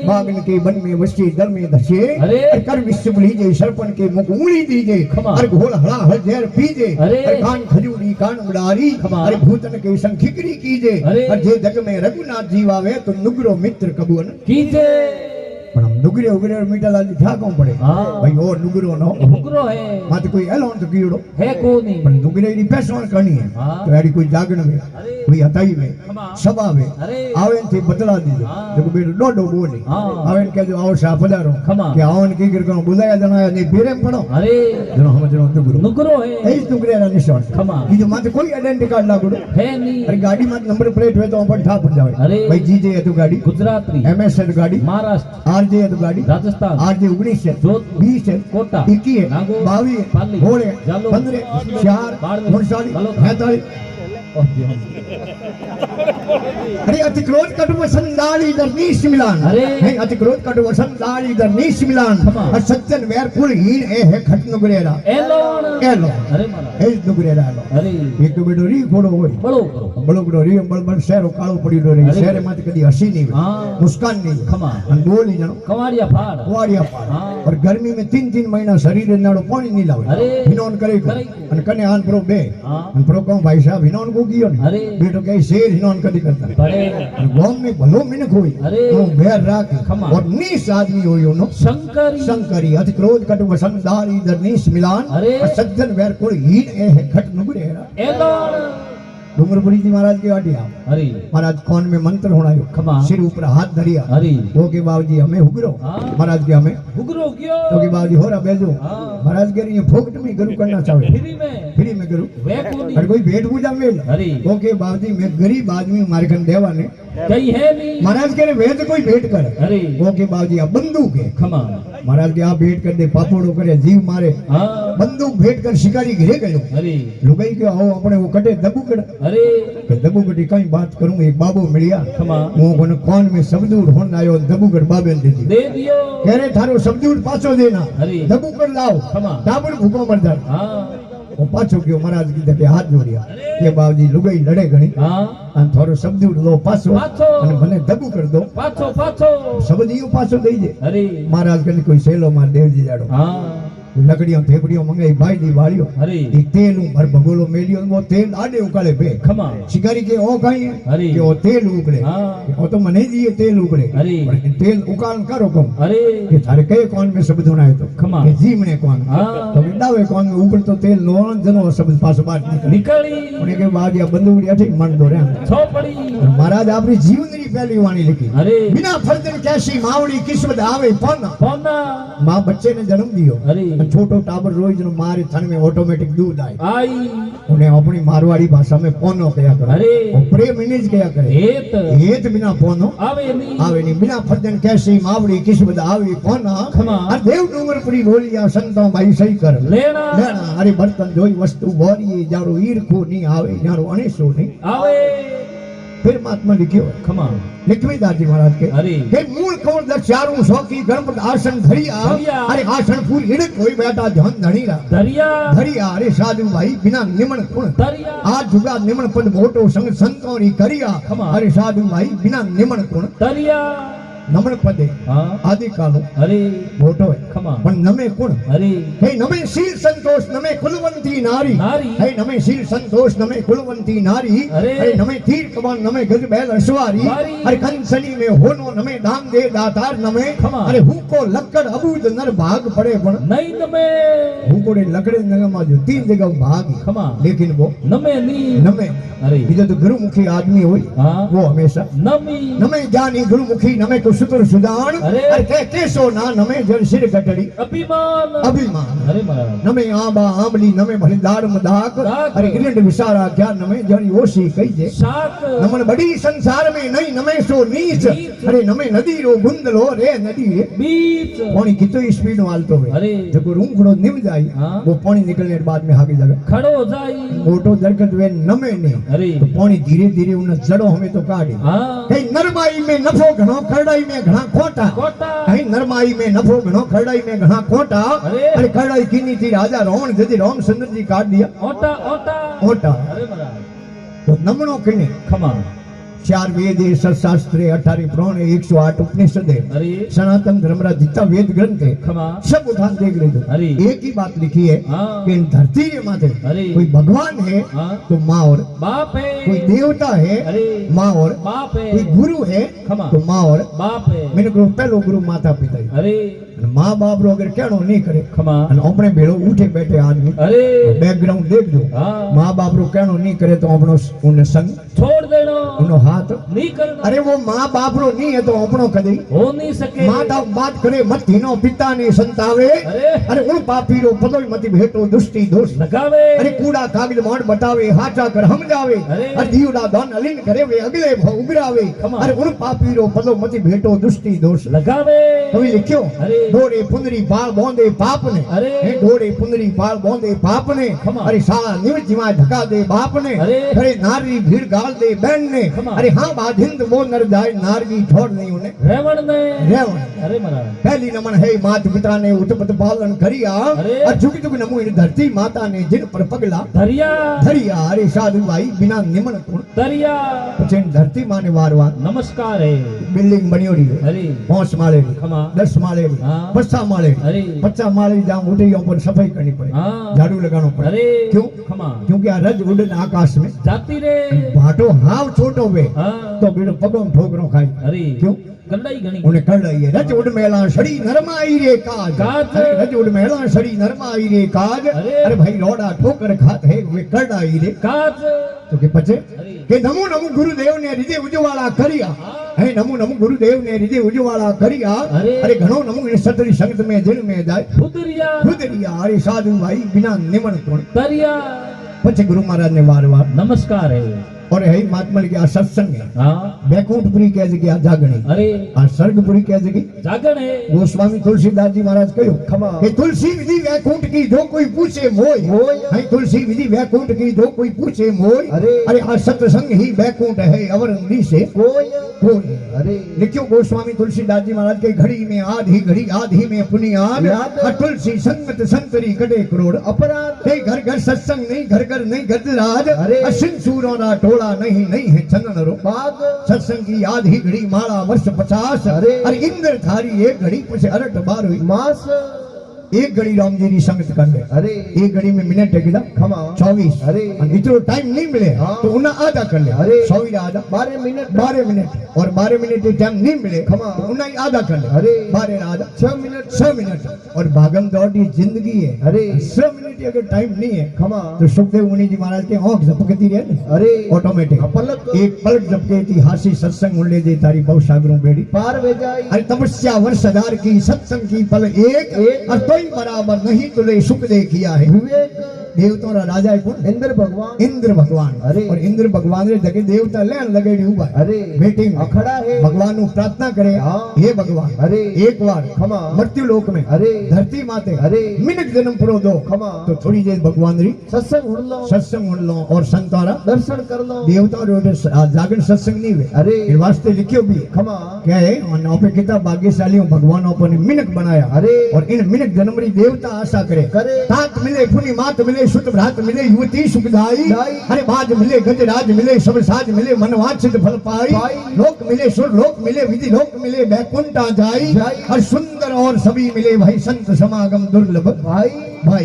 बागन के बन में वसी दर में धसे कर विश्व लीजे सरपन के मुख उंगली दीजे अरे घोल हला हजर पीजे अरे कान खजूरी कान उड़ारी अरे भूतन के संखिकरी कीजे अरे जे जग में रघुनाथ जी आवे तो नुगरो मित्र कबून कीजे पण हम नुगरे उगरे मीठा लाल था कौन पड़े भाई ओ नुगरो नो नुगरो है माते कोई एलोन तो कीड़ो है को नहीं पण नुगरे री पैसोन करनी है तो यारी कोई जागण में कोई हताई में सभा में आवे थे बदला दीजो देखो बेटो डोडो बोली आवे के जो आओ सा पधारो कि आवन की कर को बुलाया जनाया नहीं बेरे पड़ो अरे जनो हम जनो नुगरो है ए नुगरे रा निशान की जो माते कोई आइडेंटिटी कार्ड लागो है नहीं अरे गाड़ी में नंबर प्लेट है तो अपन ठा पड़ जावे भाई जीजे है तो गाड़ी गुजरात री एमएस है गाड़ी महाराष्ट्र आरजे है तो गाड़ी राजस्थान आरजे 19 है 20 है कोटा 21 है 22 घोड़े 15 4 49 45 अरे अतिक्रोध कटु संदाली दरनीश मिलान अरे नहीं अतिक्रोध कटु संदाली दरनीश मिलान और सज्जन वैर कुल हीन ए है खट नुगरेरा एलोन अरे मारा ए नुगरेरा अरे एक तो बेडो री घोड़ो होय बड़ो बड़ो री बड़ शहरो काळो पड़ी रो री शहर माते कदी हसी नहीं मुस्कान नहीं खमा अन बोली जणो कवाड़िया फाड़ और गर्मी में 3 महीना शरीर नाड़ो पानी नहीं लावे हिनोन करे अन कने आन प्रो बे अन प्रो को भाई साहब हिनोन को कियो अरे बेटो कई शेर हिनोन कदी करता अरे गांव में भलो मिनक होई तो बेर राख और नीस आदमी होयो नो शंकरी अति क्रोध कट वसंदारी दरनीश मिलान सज्जन वेर कोई हीन ए है खट नुगरेरा एलोन डूंगरपुरी जी महाराज के आटिया अरे महाराज कौन में मंत्र होना सिर ऊपर हाथ धरिया अरे वो के बाबूजी हमें हुगरो महाराज के हमें हुगरो क्यों तो के बाबूजी हो रहा बेजो महाराज के ये फोकट में गुरु करना चाहे फ्री में गुरु अरे कोई भेंट पूजा में अरे वो के बाबूजी मैं गरीब आदमी मारे कन देवा ने कहीं है नहीं महाराज के वेद कोई भेंट कर अरे वो के बाबूजी अब बंदूक है खमा महाराज के आप भेंट कर दे पापोड़ो करे जीव मारे बंदूक भेंट कर शिकारी घिरे गयो अरे लुगाई के आओ अपने वो कटे दबुकड़ अरे दबुकड़ी कई बात करूं एक बाबू मिलिया वो कोन कौन में सबदूर होन आयो दबुकड़ बाबे दे दियो कह रे थारो सबदूर पाछो देना दबुकड़ लाओ डाबड़ भूखो मर जा वो पाछो क्यों महाराज की दके हाथ जोड़िया के बाबूजी लुगाई लड़े घणी अन थारो सबदूर लो पाछो अने भने दबु कर दो पाछो सबदियो पाछो दई जे अरे महाराज कने कोई सेलो मार देवजी जाड़ो लकड़ियों थेपड़ियों मंगाई भाई दी वालियो अरे तेल भर भगोलो मेलियो वो तेल आडे उकाले पे खमा शिकारी के ओ काई अरे के ओ तेल उकड़े ओ तो मने दिए तेल उकड़े अरे तेल उकाल करो कम अरे के थारे के कौन में शब्द होना है तो खमा के जी मने कौन तो विडावे कौन में उकड़ तो तेल लोन जनो शब्द पास बात निकली उन्हें के बाद या बंदूकड़ी अठी मन दो रे छो पड़ी महाराज आपनी जीवन री पहली वाणी लिखी अरे बिना फर्जन कैसी मावड़ी किस्मत आवे पौना मां बच्चे ने जन्म दियो अरे छोटो टाबर रोज नो मारे थन में ऑटोमेटिक दूध आई उन्हें अपनी मारवाड़ी भाषा में पोनो कया करे अरे प्रेम इनेज कया करे हेत बिना पोनो आवे नहीं बिना फर्जन कैसी मावड़ी किस्मत आवे पोना अरे देव डूंगरपुरी बोलिया संतों भाई सही कर लेना अरे बर्तन जोई वस्तु बोरी जारो ईरखो नहीं आवे जारो अनेसो नहीं आवे फिर महात्मा लिखियो खमा लिखवी दादी महाराज के अरे हे मूल कौन दचारू सौकी गणपत आसन धरिया अरे आसन फूल इड़े कोई बैठा धन धणीरा धरिया अरे साधु भाई बिना निमण कुण धरिया आज जुगा निमण पद मोटो संग संतोरी करिया अरे साधु भाई बिना निमण कुण धरिया नमण पदे आदि कालो अरे मोटो है खमा पण नमे कुण अरे हे नमे शील संतोष नमे कुलवंती नारी हे नमे शील संतोष नमे कुलवंती नारी अरे नमे तीर कमान नमे गज बैल अश्वारी अरे कंसनी में होनो नमे दाम दे दातार नमे अरे हुको लक्कड़ अबूद नर भाग पड़े पण नहीं नमे हुको रे लकड़े नगमा जो 3 जगह भाग खमा लेकिन वो नमे नहीं नमे अरे ये तो गुरुमुखी आदमी होई वो हमेशा नमे ज्ञानी गुरुमुखी नमे सुतर सुदान अरे केसो ना नमे जल सिर कटड़ी अभिमान अरे महाराज नमे आंबा आंबली नमे भली दाड़ मदाक अरे इरंड विसारा क्या नमे जड़ी ओसी कही जे नमन बड़ी संसार में नहीं नमे सो नीच अरे नमे नदी रो गुंदलो रे नदी बीच पानी कितो स्पीड वालतो है अरे जको रूंखड़ो निम जाई वो पानी निकलने के बाद में आगे जगह खड़ो हो जाई मोटो दरकत वे नमे ने अरे तो पानी धीरे धीरे उन जड़ो हमें तो काढ़े कहीं नरमाई में नफो घणो खरड़ाई में घणा खोटा कहीं नरमाई में नफो घणो खरड़ाई में घणा खोटा अरे खरड़ाई कीनी थी राजा रावण जदी रामचंद्र जी काट दिया ओटा अरे महाराज तो नमणो किने खमा 4 वेद 7 शास्त्र 18 पुराण 108 उपनिषद अरे सनातन धर्म रा जितना वेद ग्रंथ है खमा सब उठान देख ले अरे एक ही बात लिखी है हाँ कि इन धरती के माथे अरे कोई भगवान है हाँ तो माँ और बाप है कोई देवता है अरे माँ और बाप है कोई गुरु है खमा तो माँ और बाप है मैंने गुरु पहलो गुरु माता पिता ही अरे माँ बाप रो अगर कहनो नहीं करे खमा અને આપણે ભેળો ઉઠે બેઠે આદમી अरे બેકગ્રાઉન્ડ દેખજો हाँ माँ बाप रो कहनो नहीं करे तो આપણો ઉને સંગ छोड़ देनो उनो हाथ नहीं करना अरे वो माँ बाप रो नहीं है तो આપણો कदी हो नहीं सके माता बात करे मत हीनो पिता ने संतावे अरे अरे उन पापी रो पदोय मत भेटो दुष्टि दोष लगावे अरे कूड़ा कागज मोड़ बतावे हाचा कर हम जावे अरे अरे दीवड़ा दान अलीन करे वे अगले भाव उगरावे खमा। अरे उन पापी रो पदो मत भेटो दुष्टि दोष लगावे कवि लिख्यो अरे डोरे पुंदरी पाल बोंदे पाप ने अरे हे डोरे पुंदरी पाल बोंदे पाप ने खमा। अरे साला निवजीमा धका दे बाप ने अरे नारी भीड़ गाल दे बहन ने खमा। अरे हाँ बाधिंद वो नर जाए नारगी छोड़ नहीं उन्हें रेवण ने रेवण अरे महाराज पहली नमन है मात पिता ने उत्पत पालन करिया अरे। और जुग जुग नमो इन धरती माता ने जिन पर पगला दरिया धरिया अरे साधु भाई बिना निमन कुण दरिया પછી ધરતી માને વારવાર नमस्कार है બિલ્ડિંગ બની રહી है अरे 5 માળેની खमा 10 માળેની हाँ 50 માળેની अरे 50 માળે જામ उठे ऊपर सफाई करनी पड़े हाँ झाड़ू लगाना पड़े अरे क्यों खमा क्योंकि आ रज उड़न आकाश में जाती रे भाटो हाव छोटो वे हाँ तो बीड़ो पगों ठोकरो खाई अरे क्यों गंडाई गणी उन्हें कर रही है रज उड़ मेला सड़ी नरमाई रे काज काज। अरे रज उड़ मेला सड़ी नरमाई रे काज अरे। अरे भाई रोड़ा ठोकर खात है वे कर रही रे काज तो के पचे अरे કે નમો નમો ગુરુદેવ ને હૃદય ઉજવાળા કર્યા हाँ હે નમો નમો ગુરુદેવ ને હૃદય ઉજવાળા કર્યા अरे। અરે ઘણો નમો એ સતરી સંગત में जिन में जाय उतरिया ખુદરિયા અરે साधु भाई बिना निमन कोण दरिया પછી गुरु महाराज ने वार वार नमस्कार है और है महात्मा के आ सत्संग है हाँ बैकुंठपुरी कह जगह जागणी अरे आ सर्गपुरी कह जगह जागण है गोस्वामी तुलसीदास जी महाराज कहो खमा कि तुलसी विधि वैकुंठ की जो कोई पूछे मोय है तुलसी विधि वैकुंठ की जो कोई पूछे मोय अरे। अरे आ सत्संग ही वैकुंठ है अवरंदी से कोई अरे लिखियो गोस्वामी तुलसीदास जी महाराज के घड़ी में आधी में पुनियाद तुलसी संगत संतरी कटे करोड़ अपराध नहीं घर घर सत्संग नहीं घर घर नहीं गजराज अरे। असिन सूरों ना टोला नहीं है चंदन रो बाग सत्संग की आधी घड़ी माला वर्ष 50 अरे इंद्र थारी एक घड़ी पछे अरट 12 मास एक घड़ी राम जी की संगत कर ले अरे एक घड़ी में मिनट है कितना खमा 24 अरे इतना टाइम नहीं मिले हाँ। तो उन्हें आधा कर ले अरे 24 आधा 12 मिनट और 12 मिनट टाइम नहीं मिले खमा तो उन्हें आधा कर ले अरे 12 आधा 6 मिनट और भागम दौड़ की जिंदगी है अरे 6 मिनट की अगर टाइम नहीं है खमा तो सुखदेव मुनि जी महाराज के आंख झपकती रहे अरे ऑटोमेटिक पलक एक पलक झपके थी हासी सत्संग उड़े दे तारी बहु सागरों बेड़ी पार वे जाई अरे तपस्या वर्ष 1000 की सत्संग की पल एक और तो ही बराबर नहीं तुले सुख दे किया है विवेक देवताओं रा राजा है कौन इंद्र भगवान अरे। और इंद्र भगवान रे जगह देवता लेन लगे उबा अरे मीटिंग अखड़ा है भगवान नु प्रार्थना करे हाँ। हे भगवान अरे एक बार खमा मृत्यु लोक में अरे धरती माते अरे मिनट जन्म पुरो दो खमा तो थोड़ी देर भगवान री सत्संग उड़ लो सत्संग उड़ लो और संतारा दर्शन कर लो देवता रो जागरण सत्संग नहीं हुए अरे ये वास्ते लिखियो भी है खमा क्या है और आपे कितना भाग्यशालियों भगवान अपन मिनक बनाया अरे और इन मिनक जन्मरी देवता आशा करे तात मिले पुनि मात मिले सुत भ्रात मिले युवती सुखदाई अरे बाज मिले गजराज मिले सब साज मिले मनवांछित फल पाई लोक मिले सुर लोक मिले विधि लोक मिले बैकुंठा जाई और सुंदर और सभी मिले भाई संत समागम दुर्लभ भाई